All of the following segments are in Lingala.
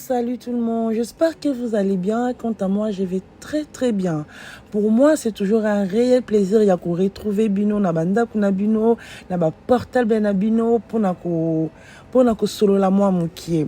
salut tout le monde. J'espère que vous allez bien. Quant à moi, je vais très bien. Pour moi, c'est toujours un réel plaisir de retrouver Bino na banda kuna Bino na ba portal ben Bino pour na solo la moi mukie.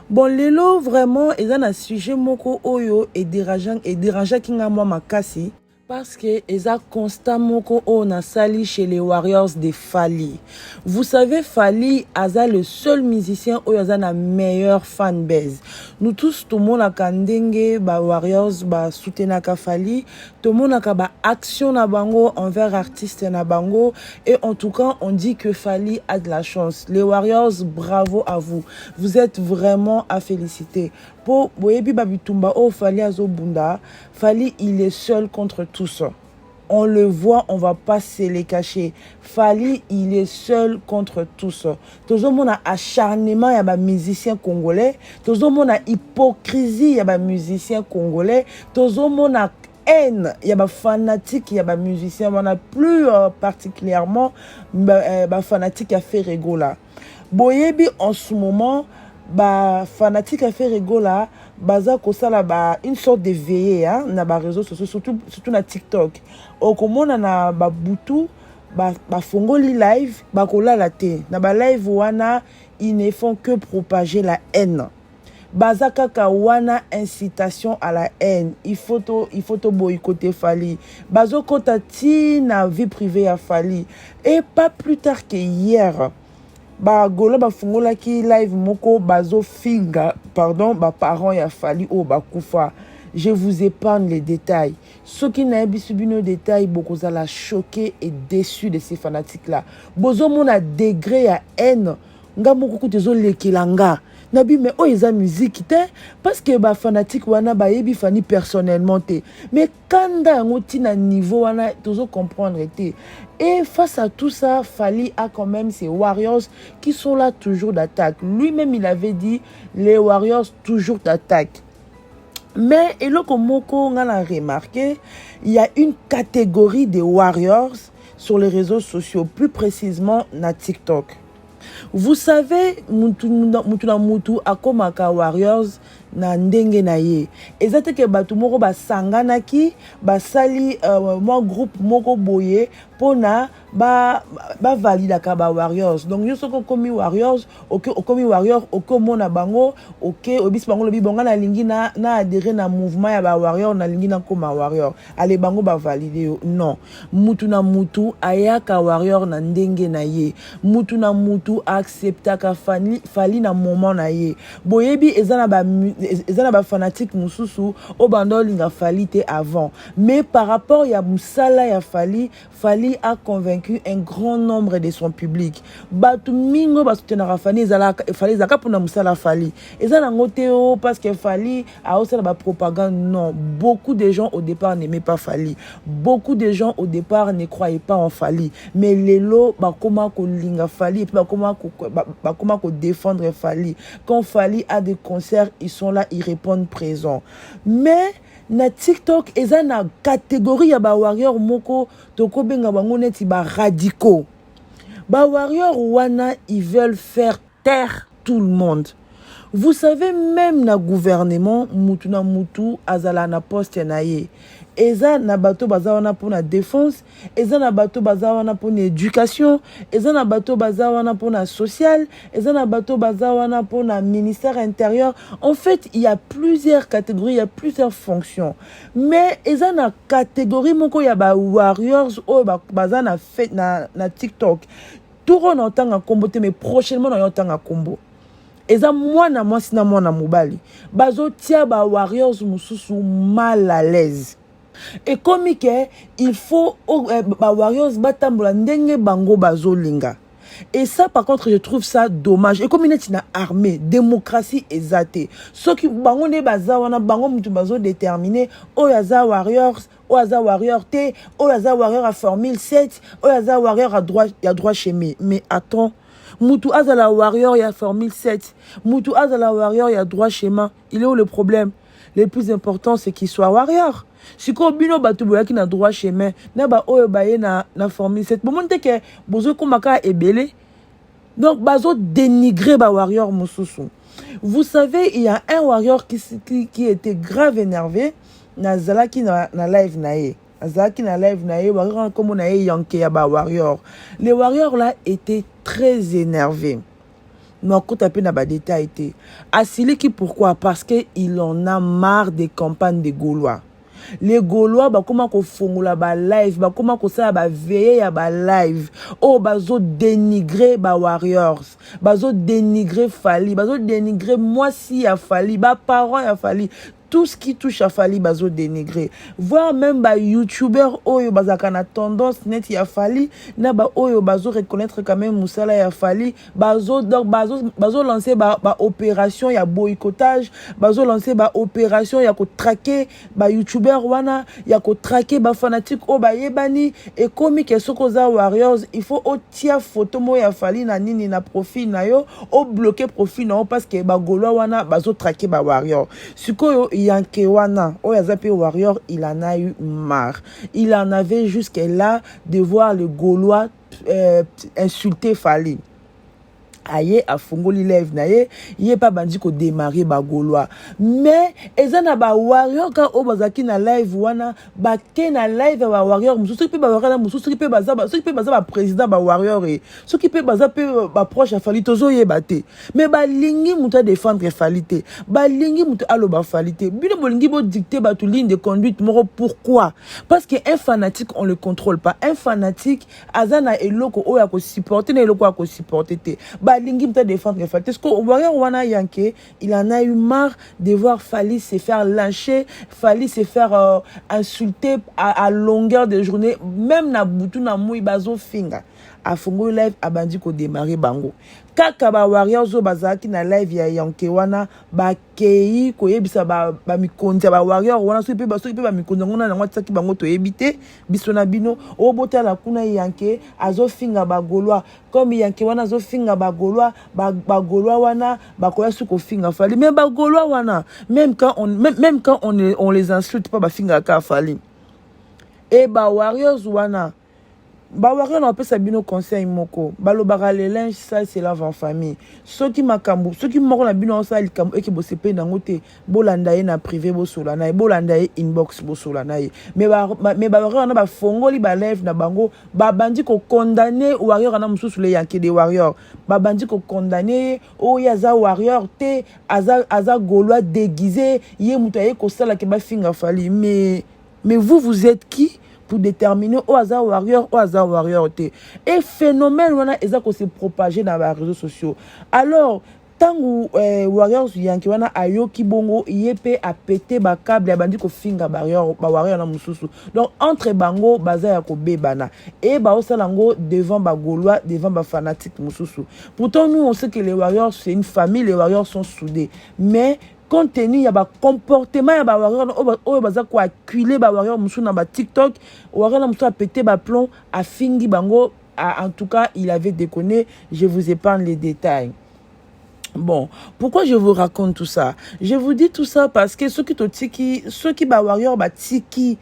Bon lelo vraiment eza na sujet moko oyo et dérangeant kinga moi makasi. Parce que eza constat moko on a sali chez les Warriors de Fally. Vous savez, Fally aza le seul musicien où aza na meilleure fanbase. Nous tous tout le monde a kandenge ba Warriors ba soutenaka Fally, tout le monde a ba action na bango envers artistes na bango et en tout cas on dit que Fally a de la chance. Les Warriors, bravo à vous. Vous êtes vraiment à féliciter. Pour Boyebi Babitumba oh Fally azobunda, Fally il est seul contre tous. On le voit, on va pas se les cacher. Fally il est seul contre tous. Tout le monde a acharnement y a ba musicien congolais, tout le monde a hypocrisie y a ba musicien congolais, tout le monde a haine, il y a des fanatiques, il y a des musiciens, on a plus particulièrement des fanatiques à faire rigoler. Boyebi en ce moment ba fanatique a fait rigola baza kosala ba une sorte de veillée hein na ba réseaux sociaux surtout na TikTok okomona na ba butu ba fongoli live ba kolala te na ba live wana ils ne font que propager la haine baza kaka wana incitation à la haine il faut to boycotter Fally bazo kota ti na vie privée à Fally et pas plus tard que hier ba gola ba fungola ki live moko bazo finga pardon ba parents ya Fally o ba kufa. Je vous épargne les détails. Ceux qui n'ont pas subi nos détails, beaucoup ça la choqué et déçu de ces fanatiques là. Bozo mon a degré à haine. Nga moko kutezo lekilanga. Nabi mais oh ils a musique te parce que ba fanatique wana ba yebi Fally personnellement te. Mais kanda ngoti na niveau wana tozo comprendre te. Et face à tout ça, Fally a quand même ses Warriors qui sont là toujours d'attaque. Lui-même il avait dit les Warriors toujours d'attaque. Mais et là comme Moko on a remarqué, il y a une catégorie de Warriors sur les réseaux sociaux, plus précisément na TikTok. Vous savez, mutu akomaka Warriors na ndenge na ye. Ezate ke batu moko basanganaki, basali moi groupe moko boye pona ba validaka ba Warriors. Donc yo soko komi Warriors, okomi Warrior, okomona bango, ok, obis bango lobi bonga na lingi na adhérer na mouvement ya ba Warrior na lingi na koma Warrior. Ale bango ba valider yo. Non. Mutu na mutu ayaka Warrior na ndenge na ye. Mutu na mutu acceptaka Fally na moment na ye. Boyebi ezana ba fanatique mususu o bandol linga Fally te avant. Mais par rapport ya musala ya Fally a convaincu un grand nombre de son public. Batu mingo ba soutenara Fally zaka pona musala Fally. Ezana ngote o parce que Fally a aussi la propagande. Non, beaucoup de gens au départ n'aimaient pas Fally. Beaucoup de gens au départ ne croyaient pas en Fally. Mais lelo ba koma ko linga Fally et puis ba koma ko défendre Fally. Quand Fally a des concerts, ils sont là, ils répondent présents. Mais na TikTok eza na catégorie ya ba warrior moko toko benga bango neti ba radicaux. Ba warrior wana ils veulent faire taire tout le monde. Vous savez même na gouvernement mutu na mutu azala na poste na ye. Eza na bato baza wana pour la défense, eza na bato baza wana pour l'éducation, eza na bato baza wana pour la sociale, eza na bato baza wana pour la ministère intérieur. En fait, il y a plusieurs catégories, il y a plusieurs fonctions. Mais eza na catégorie moko ya ba warriors o baza na fait na TikTok. Tout on entend en combo mais prochainement on entend en combo. Eza mwana mwasi na mwana mobali. Bazo tia ba warriors mususu mal à l'aise. Et comme il faut ba warriors batambola ndenge bango bazolinga. Et ça par contre je trouve ça dommage. Et comme il est une armée, démocratie exatée. Ceux qui bango ne baza wana bango mutu bazo déterminer oyaza warriors, oyaza warrior T, oyaza warrior à formule 7, oyaza warrior à droit chemin. Mais attends, mutu azala warrior ya formule 7, mutu azala warrior ya droit chemin. Il est où le problème? Le plus important c'est qu'il soit warrior. Si ko bino batu boya ki na droit chemin na ba oyo baye na formule 7 bon monte ke bozo komaka ebele Donc, bazo dénigrer ba warrior mosusu. Vous savez, il y a un warrior qui était grave énervé. Nazalaki na live nae. Nazalaki na live nae. Warrior comme nae yanke ya ba warrior. Les warriors là étaient très énervés. Mais quand tu as na ba détail été. Asili qui pourquoi? Parce que il en a marre des campagnes des Gaulois. Les Gaulois ba comment ko fongola ba live, ba comment ko ça ba veiller ya ba live. Oh bazo dénigrer ba warriors, bazo dénigrer Fally, bazo dénigrer moi si ya Fally, ba parents ya Fally. Tout ce qui touche à Fally bazo dénigrer. Voir même ba youtubeur oyo bazaka na tendance net ya Fally, na ba oyo bazo reconnaître quand même musala ya Fally, bazo donc bazo lancer ba opération ya boycottage, bazo lancer ba opération ya ko traquer ba youtubeur wana, ya ko traquer ba fanatique o ba yebani et comme que sokoza warriors, il faut o tia photo mo ya Fally na nini na profil na yo, o bloquer profil na yo parce que ba Gaulois wana bazo traquer ba warriors. Sikoyo Yankewana, Oyazapi Warrior, il en a eu marre. Il en avait jusqu'à là de voir le Gaulois insulter Fally. Aye a fongoli live na ye pas bandi ko démarrer ba Gaulois mais ezana ba warrior ka o bazaki na live wana ba ke na live ba warrior mususu pe ba warrior mususu pe baza ba président ba warrior et ceux qui pe baza pe ba proche a Fally tozo ye baté mais ba lingi muta défendre Fally te ba lingi muta alo ba Fally te bino bolingi bo dicter ba tu ligne de conduite moro. Pourquoi? Parce que un fanatique on le contrôle pas. Un fanatique azana eloko o ya ko supporter na eloko ya ko supporter te Lingi peut défendre Fally. Parce que Warrior Wana Yanke, il en a eu marre de voir Fally se faire lyncher, Fally se faire insulter à longueur de journée, même na butu na mouy bazo finga. A fongo live abandi ko démarrer bango. Kaka ba warriors zo bazaki na live ya Yanke wana ba kei ko yebisa ba mikonzi ba warrior wana so pe ba mikonzi ngona na ngwataki bango to yebite biso na bino o botala kuna Yanke azo finga ba Gaulois comme Yanke wana zo finga ba Gaulois ba Gaulois wana ba koya su ko finga Fally mais ba Gaulois wana même quand on les insulte pas ba finga ka Fally et ba warriors wana ba warrior na pe sabino conseil moko balobaka le linge ça c'est lave en famille ceux qui moko na bino ça likambo eke bosepe nango te bolanda ye na privé bosola na ye bolanda ye inbox bosola na ye mais ba warrior na ba fongoli ba live na bango ba bandi ko condamner warrior na mususu le Yanke de warrior ba bandi ko condamner o yaza warrior te aza Gaulois déguisé ye muta ye ko sala ke ba finga Fally mais vous êtes qui pour déterminer au hasard warrior te et phénomène wana eza ko se propager dans les réseaux sociaux. Alors tangu warriors Yanke wana ayoki bongo yepe a pété ba câble ya bandi ko finga warrior na mususu donc entre bango baza ya ko bebana et ba osalango devant ba Gaulois devant ba fanatique mususu. Pourtant nous on sait que les warriors c'est une famille, les warriors sont soudés mais compte tenu ya ba comportement ya ba warrior o baza ko acculer ba warrior musu na ba TikTok warrior na musu a pété ba plomb a fingi bango en tout cas il avait déconné. Je vous épargne les détails. Bon, pourquoi je vous raconte tout ça? Je vous dis tout ça parce que ceux qui ba warrior ba tiki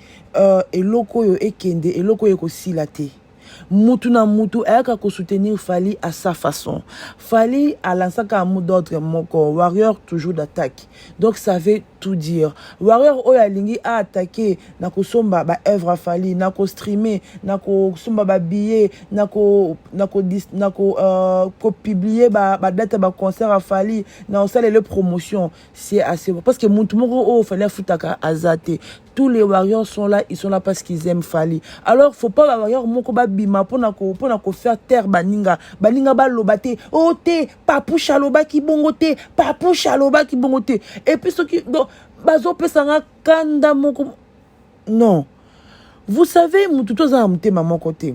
eloko yo ekende eloko yo ko silate. Mutu na mutu ayaka ko soutenir Fally à sa façon. Fally a lancé un mot d'ordre moko warrior toujours d'attaque. Donc ça veut tout dire. Warrior oya lingi a attaqué na ko somba ba œuvre Fally, na ko streamer, na ko somba ba billet, na ko publier ba date ba concert à Fally, na osale le promotion. C'est assez parce que mutu moko o fallait futaka azate. Tous les warriors sont là parce qu'ils aiment Fally. Alors faut pas warrior moko ba bima pona ko faire taire baninga ba lobate o te papoucha loba ki bongo te papoucha loba ki bongo te et puis ceux qui donc bazo pesanga kanda moko non. Vous savez mutu toza mutema mon côté.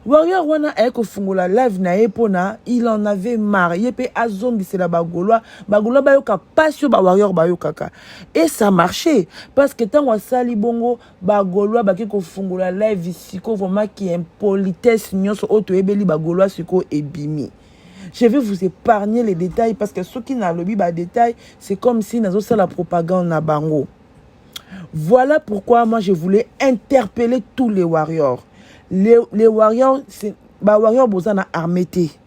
Warrior wana eko fungola live na epona il en avait marre yepe azongi c'est la bagolwa ba yoka passion ba warrior ba yokaka et ça marchait parce que tant wasali bongo bagolwa ba ko fungola live siko vraiment qui impolitesse nyonso auto ebeli bagolwa siko ebimi. Je vais vous épargner les détails parce que ceux qui n'a lobby ba détail c'est comme si nazo ça la propagande na bango. Voilà pourquoi moi je voulais interpeller tous les warriors. Les warriors, c'est ba warrior bozana armete.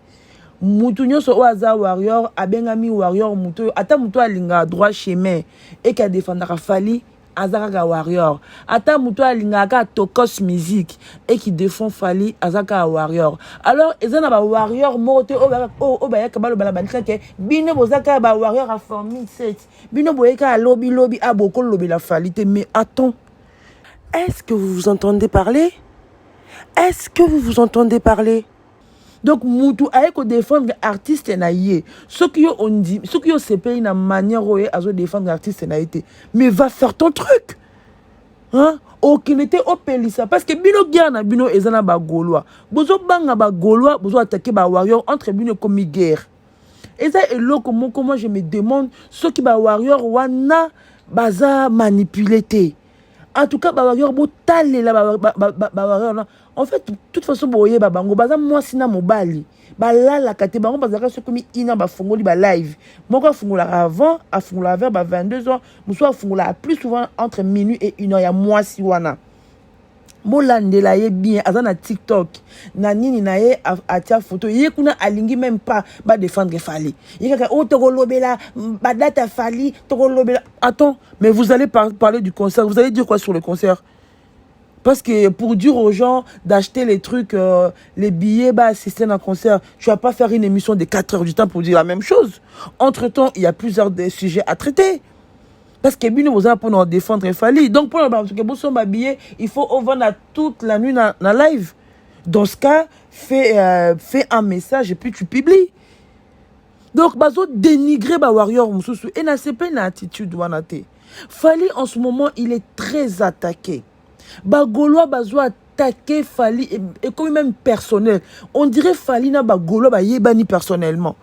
mutu nyonso o aza warrior abengami warrior mutu ata mutu alinga droit chemin et ka défendra Fally azaka warrior ata mutu alinga ka tokos musique et qui défend Fally azaka warrior. Alors ezana ba warrior moto o ba yaka balo bala banika ke bino bozaka ba warrior a formé 7 bino boyeka lobby aboko lobby la Fally te. Mais attends, est-ce que vous vous entendez parler? Est-ce que vous vous entendez parler? Donc, Moutou a ko défendre artiste na yé. Ce qui on dit, ce qui se paye na manière où à défendre artiste na été. Mais va faire ton truc. Hein? Aucun était au pelissa. Parce que bino guerre bino ezana ba gaulois. Bozo banga ba gaulois, bozo attaquer ba warrior entre bino comme guerre. Et ça est là comment je me demande ce qui ba warrior wana baza manipulé. En tout cas, ba warrior bo talé la ba warrior. En fait, de toute façon, boye babango baza moi sina mobali. Ba la la kate bango bazaka ce comme ina ba fongoli ba live. Moko fongola avant, a fongola vers ba 22h, muso fongola plus souvent entre minuit et 1h ya moi si wana. Molandela ye bien azana TikTok. Na nini na ye atia photo. Ye kuna alingi même pas ba défendre Fally. Ye kaka o toko lobela ba data Fally, toko lobela. Attends, mais vous allez parler du concert, vous allez dire quoi sur le concert? Parce que pour dire aux gens d'acheter les trucs, les billets, bah, assister à un concert, tu vas pas faire une émission de 4 heures du temps pour dire la même chose. Entre-temps, il y a plusieurs sujets à traiter. Parce que bien vous avez pour nous défendre Fally. Donc pour le billet, il faut vendre toute la nuit dans live. Dans ce cas, fais un message et puis tu publies. Donc bazo dénigrer ba warrior mususu et na c'est pas une attitude wanate. Fally en ce moment, il est très attaqué. Bagolois bazo attaquer Fally et comme même personnel. On dirait Fally na bagolois ba yebani personnellement.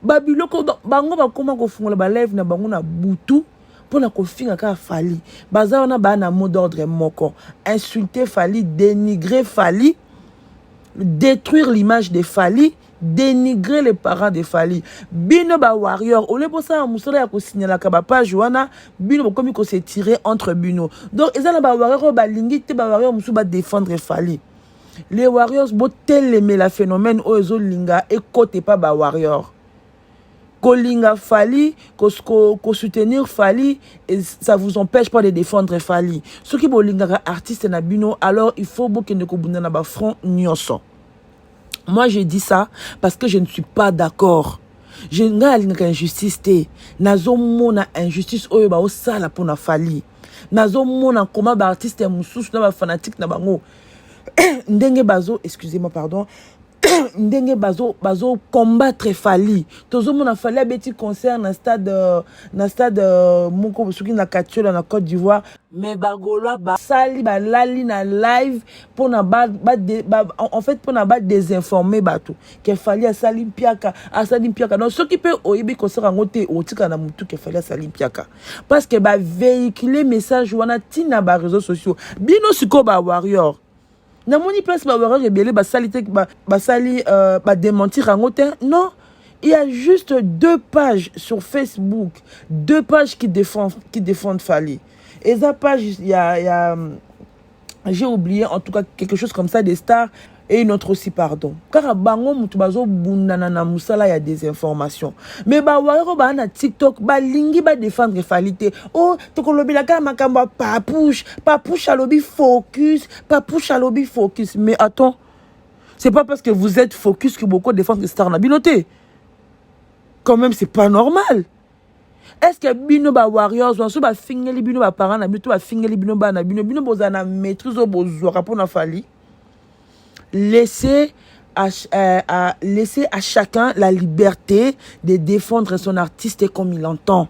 Babiloko bango ba comment ko fungola ba live na bango na butu pour na ko finga ka Fally. Baza na ba na mot d'ordre moko. Insulter Fally, dénigrer Fally, détruire l'image de Fally, dénigrer les parents de Fally. Bino ba warrior, ole bosa musala ya ko signaler ka ba page wana, bino ba komi ko se tirer entre bino. Donc ezana ba warrior ba lingi te ba warrior musu ba défendre Fally. Les warriors bo tellement la phénomène o ezo linga et côté pas ba warrior. Ko linga Fally, ko soutenir Fally, et ça vous empêche pas de défendre Fally. Ceux qui bo linga artiste na bino, alors il faut bo kende ko bunda na ba front nyonso. Moi, je dis ça parce que je ne suis pas d'accord. Je n'ai pas injustice. Nazo mona injustice oyo ba osala pour na Fally. Nazo mona comment ba artiste mususu na ba fanatique na bango. Ndenge bazo, excusez-moi pardon. Ndenge bazo combattre Fally. Tozo mona Fally abeti concert na stade moko bosuki na Katiola na Côte d'Ivoire. Mais bagoloa ba sali ba lali na live pour na en fait pour na ba désinformer bato que Fally a sali mpiaka donc ce qui peut oyebi concert ngote otika na mutu que Fally a sali mpiaka parce que ba véhiculer message wana tina ba réseaux sociaux bino siko ba warrior. Na moni place ba warrior rebelle ba sali ba démentir ngote. Non, il y a juste 2 pages sur Facebook, 2 pages qui défendent Fally. Et ça page, il y a j'ai oublié en tout cas quelque chose comme ça des stars et une autre aussi pardon. Car bango mutubazo bundana na musala il y a des informations. Mais ba waro ba na TikTok ba lingi ba défendre Fally te. Oh to lobi la ka makamba papouche à lobby focus. Mais attends, c'est pas parce que vous êtes focus que beaucoup défendent les stars na binoté. Quand même c'est pas normal. Est-ce que bino ba warriors ou so ba fingeli bino ba parents na bino ba fingeli bino ba na bino bozana maîtrise au bozo rapport na Fally? Laissez à chacun la liberté de défendre son artiste comme il entend.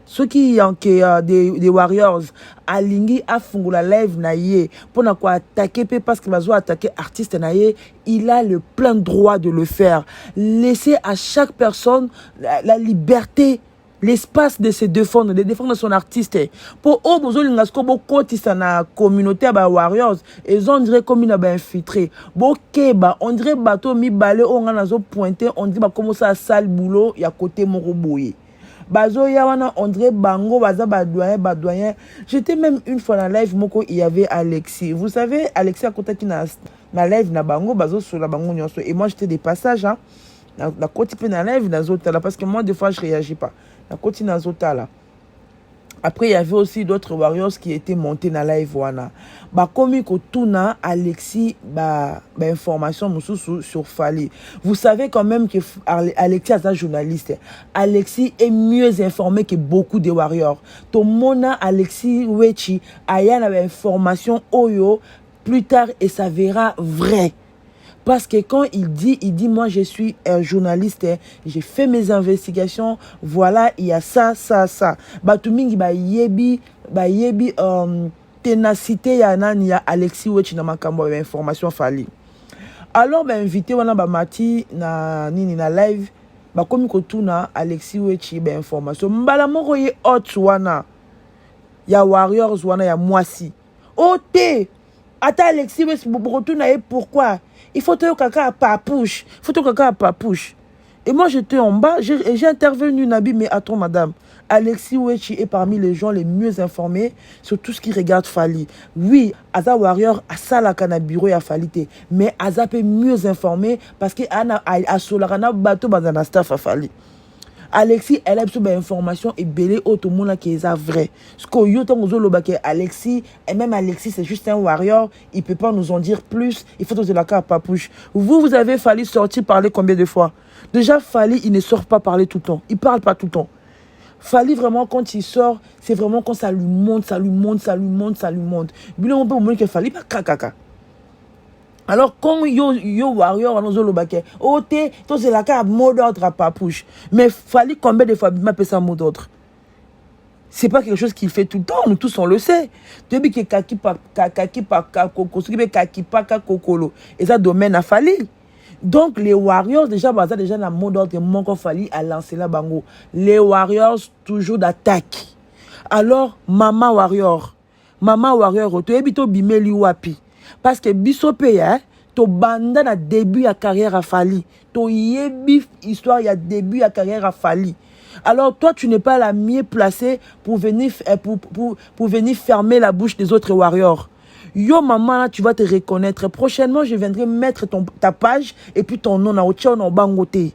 Ceux qui ont des warriors alingi afungula live na ye pour na quoi attaquer parce que bazo attaquer artiste na ye, il a le plein droit de le faire. Laissez à chaque personne la liberté, l'espace de se défendre, de défendre son artiste. Pour eux, bozo lingasko bo kotisa na communauté ba warriors, ils on dirait comme une ba infiltré. Bo keba, on dirait bateau mi balé on a zo pointé, on dit ba comment ça sale boulot ya côté moko boye. Bazo ya wana on dirait bango baza ba doyen. J'étais même une fois dans live moko il y avait Alexis. Vous savez Alexis a contacté na live na bango bazo sur la bango nyonso et moi j'étais des passages hein. La côté peut na live dans autres là parce que moi des fois je réagis pas. La côté dans autres là. Après, il y avait aussi d'autres warriors qui étaient montés dans la live wana. Bah comme tuna Alexis information sur Fali. Vous savez quand même que Alexis est un journaliste. Alexis est mieux informé que beaucoup de warriors. Tout mona Alexis Wechi aya na information oyo plus tard et ça verra vrai. Parce que quand il dit, moi je suis un journaliste, j'ai fait mes investigations, voilà, il y a ça. Batumingi yebi ténacité ya Alexis Wechi na makambo information Fali. Alors invité wana mati na live, komi kotuna Alexis Wechi information. Mbala moko ye hot wana ya warriors wana ya mwasi. Ote ata Alexis Wechi retourna et pourquoi? Il faut te caca à papouche. Et moi, j'étais en bas, j'ai intervenu, Nabi, mais attends, madame. Alexis Wechi est parmi les gens les mieux informés sur tout ce qui regarde Fali. Oui, Aza Warrior a ça la cana bureau à Falite, mais Aza peut mieux informé parce que a Solarana bateau dans staff à Fali. Alexis, elle a besoin d'informations et belé au tout le monde qui est vrai. Ce que Alexis, et même Alexis, c'est juste un warrior, il ne peut pas nous en dire plus. Il faut de la carte à papouche. Vous avez fallu sortir parler combien de fois? Déjà, Fali, il ne sort pas parler tout le temps. Il ne parle pas tout le temps. Fali, vraiment, quand il sort, c'est vraiment quand ça lui monte. Bilo, on peut au moins que Fali, pas caca. Alors, quand yo warrior, on a le oh, c'est la carte mot d'ordre à papouche. Mais Fali, combien de fois il ça mot d'ordre? C'est pas quelque chose qu'il fait tout le temps, nous tous on le sait. Tu dis que kaki pa koko, ce qui est kaki pa kokolo. Et ça domaine à Fali. Donc, les warriors, déjà, déjà, dans le mot d'ordre, mon Fali a lancé la bango. Les warriors, toujours d'attaque. Alors, maman warrior, tu es bito bimeli wapi. Parce que Bissopé, to banda na début à carrière à Fali. To yebi histoire ya début à carrière à Fali. Alors toi, tu n'es pas la mieux placée pour venir fermer la bouche des autres warriors. Yo maman, là, tu vas te reconnaître. Prochainement, je viendrai mettre ta page et puis ton nom na otia na bangote.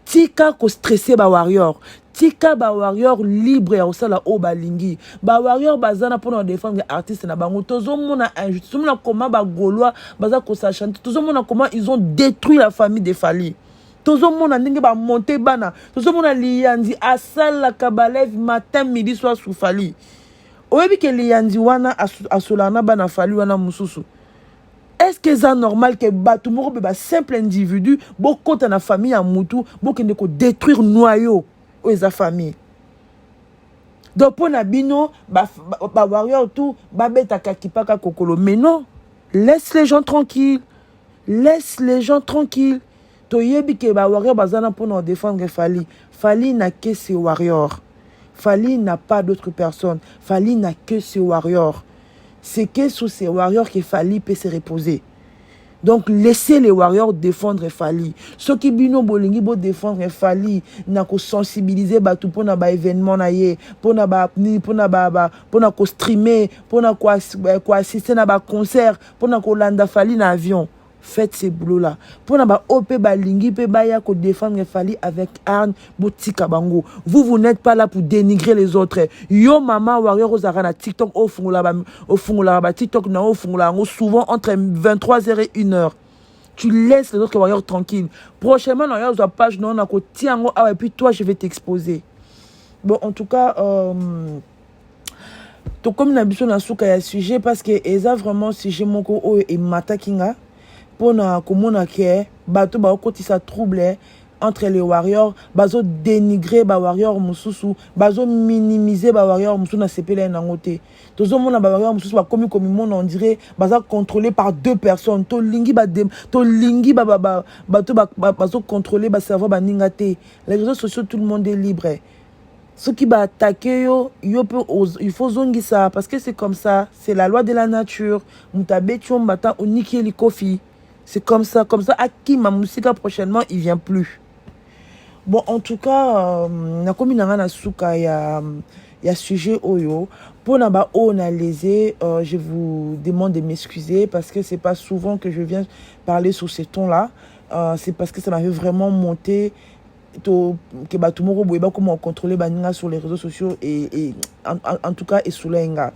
Tika ko stressé ba warrior. Tika ba warrior libre ya osala o balingi. Ba warrior bazana pour défendre artistes na bango. Tozo mona injustice. Tozo mona comment ba gaulois baza ko sa chanter. Tozo mona comment ils ont détruit la famille de Fali. Tozo mona ndenge ba monter bana. Tozo mona liandi asala kabalev matin midi soir sous Fali. Oyebi ke liandi wana asolana bana Fali wana mususu. Est-ce que c'est normal que tout le monde simple individu, beaucoup de la famille en moutou, beaucoup de détruire noyau aux famille. Donc pour Nabino, warrior tout, beta kakipaka kokolo. Mais non, laisse les gens tranquilles. Toyebi ke warrior bazana pour nous défendre Fali. Fali n'a que ses warriors. Fali n'a pas d'autres personnes. Fali n'a que ses warriors. C'est que sous ces warriors que Fali peut se reposer. Donc, laissez les warriors défendre Fali. Ceux qui bino bolingi bo défendre Fali, n'a ko sensibiliser tout pour na ba événement na ye, pour na ko streamer, pour na ko assister na ba concert, pour na ko landa Fali na avion. Faites ces boulots-là. Pour na OP balingi pe baya ko défendre Fali avec Arne Botika Bango. Vous n'êtes pas là pour dénigrer les autres. Yo mama warrior ozara na TikTok au fungula ba TikTok na au fungula souvent entre 23h et 1h. Tu laisses les autres warriors tranquilles. Prochainement na yo page non na ko tiango et puis toi je vais t'exposer. Bon en tout cas to comme na biso na suka ya sujet parce que eza vraiment sujet moko o et matakinga. Pour na komona ke bato ba okotisa trouble entre les warriors bazo dénigrer ba warrior mususu bazo minimiser ba warrior mususu na sepele na ngote tozo mona ba warrior mususu ba komi monde on dirait baza contrôlé par deux personnes to lingi bato bazo contrôler ba cerveau ba ningate. Les réseaux sociaux tout le monde est libre. Ceux qui va attaquer il faut zongi ça parce que c'est comme ça, c'est la loi de la nature. Mutabe chombata oniki likofi. C'est comme ça. Aki Mamusika prochainement, il vient plus. Bon, en tout cas, na komi na suka ya sujet oyo. Pour naba on a lésé, je vous demande de m'excuser parce que c'est pas souvent que je viens parler sur ces tons-là. c'est parce que ça m'avait vraiment monté que tout le monde comment contrôler baninga sur les réseaux sociaux et en tout cas et sous l'inga.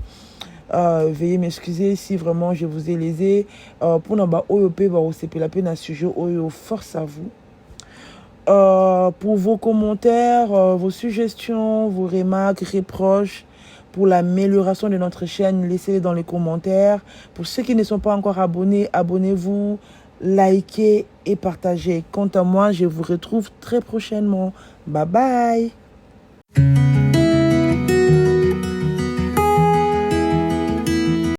Veuillez m'excuser si vraiment je vous ai lésé. Pour naba OEP va aussi la peine à sujet oyo, force à vous. Pour vos commentaires, vos suggestions, vos remarques, reproches, pour l'amélioration de notre chaîne, laissez-les dans les commentaires. Pour ceux qui ne sont pas encore abonnés, abonnez-vous, likez et partagez. Quant à moi, je vous retrouve très prochainement. Bye bye.